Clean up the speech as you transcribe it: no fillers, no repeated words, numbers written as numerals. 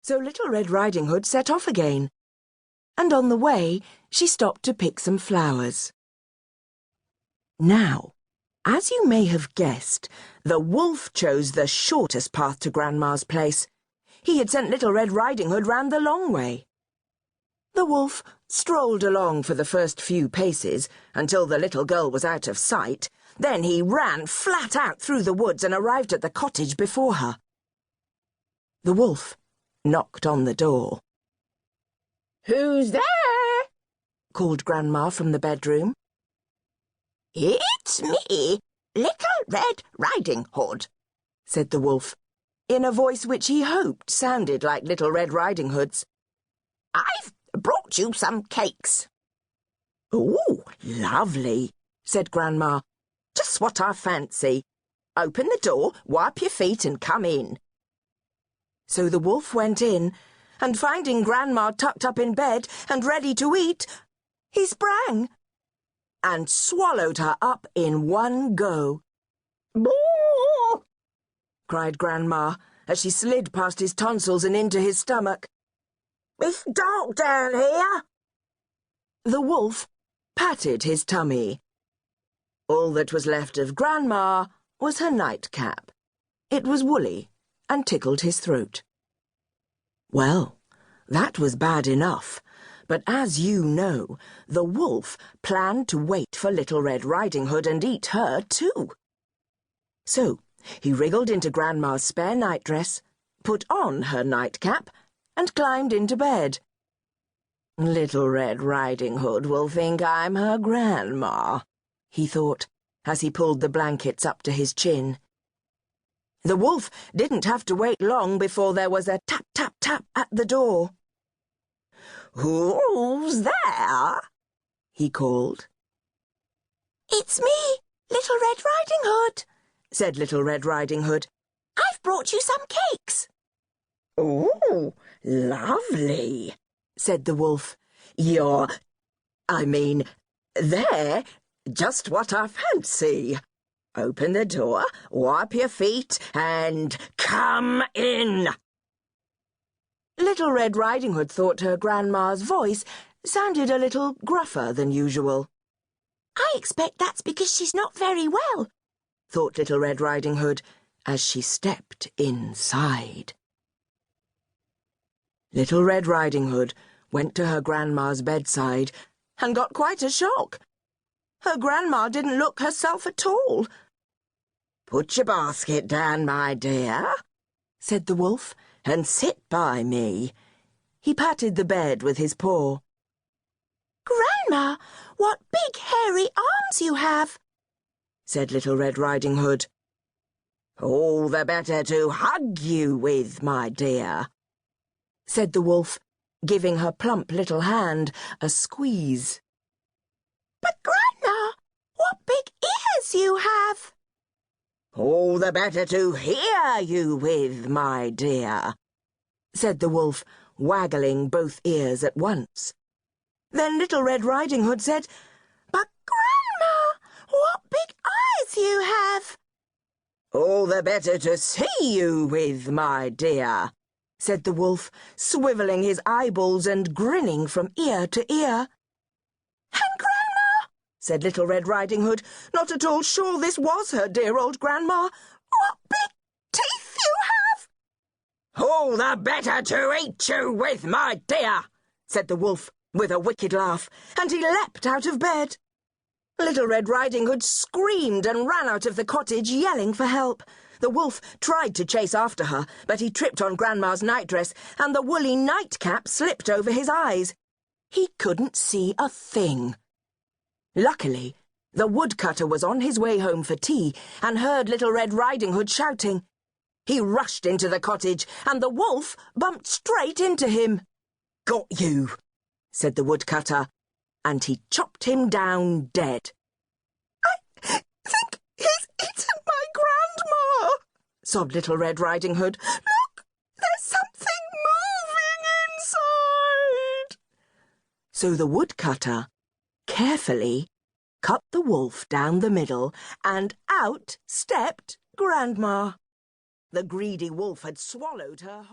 So Little Red Riding Hood set off again, and on the way she stopped to pick some flowers. Now, as you may have guessed, the wolf chose the shortest path to Grandma's place. He had sent Little Red Riding Hood round the long way. The wolf strolled along for the first few paces until the little girl was out of sight. Then he ran flat out through the woods and arrived at the cottage before her. The wolf knocked on the door. "Who's there?" called Grandma from the bedroom. "It's me, Little Red Riding Hood," said the wolf, in a voice which he hoped sounded like Little Red Riding Hood's. "I've brought you some cakes." "Oh, lovely," said Grandma. "Just what I fancy. Open the door, wipe your feet and come in." So the wolf went in, and finding Grandma tucked up in bed and ready to eat, he sprang and swallowed her up in one go. "Boo!" cried Grandma as she slid past his tonsils and into his stomach. "It's dark down here." The wolf patted his tummy. All that was left of Grandma was her nightcap. It was woolly and tickled his throat. Well, that was bad enough, but as you know, the wolf planned to wait for Little Red Riding Hood and eat her too. So he wriggled into Grandma's spare nightdress, put on her nightcap, and climbed into bed. "Little Red Riding Hood will think I'm her grandma," he thought, as he pulled the blankets up to his chin. The wolf didn't have to wait long before there was a tap, tap, tap at the door. "Who's there?" he called. "It's me, Little Red Riding Hood," said Little Red Riding Hood. "I've brought you some cakes." "Oh, lovely," said the wolf. They're just what I fancy. Open the door, wipe your feet, and come in." Little Red Riding Hood thought her grandma's voice sounded a little gruffer than usual. "I expect that's because she's not very well," thought Little Red Riding Hood as she stepped inside. Little Red Riding Hood went to her grandma's bedside and got quite a shock. Her grandma didn't look herself at all. "Put your basket down, my dear," said the wolf, "and sit by me." He patted the bed with his paw. "Grandma, what big hairy arms you have," said Little Red Riding Hood. "All the better to hug you with, my dear," said the wolf, giving her plump little hand a squeeze. "But, Grandma, what big ears you have!" "All the better to hear you with, my dear," said the wolf, waggling both ears at once. Then Little Red Riding Hood said, "But, Grandma, what big eyes you have!" "All the better to see you with, my dear," said the wolf, swivelling his eyeballs and grinning from ear to ear. "And, Grandma," said Little Red Riding Hood, not at all sure this was her dear old grandma, "what big teeth you have!" "All the better to eat you with, my dear," said the wolf, with a wicked laugh, and he leapt out of bed. Little Red Riding Hood screamed and ran out of the cottage, yelling for help. The wolf tried to chase after her, but he tripped on Grandma's nightdress, and the woolly nightcap slipped over his eyes. He couldn't see a thing. Luckily, the woodcutter was on his way home for tea and heard Little Red Riding Hood shouting. He rushed into the cottage, and the wolf bumped straight into him. "Got you," said the woodcutter, and he chopped him down dead. "I think he's eaten my grandma," sobbed Little Red Riding Hood. "Look, there's something moving inside." So the woodcutter carefully cut the wolf down the middle, and out stepped Grandma. The greedy wolf had swallowed her whole...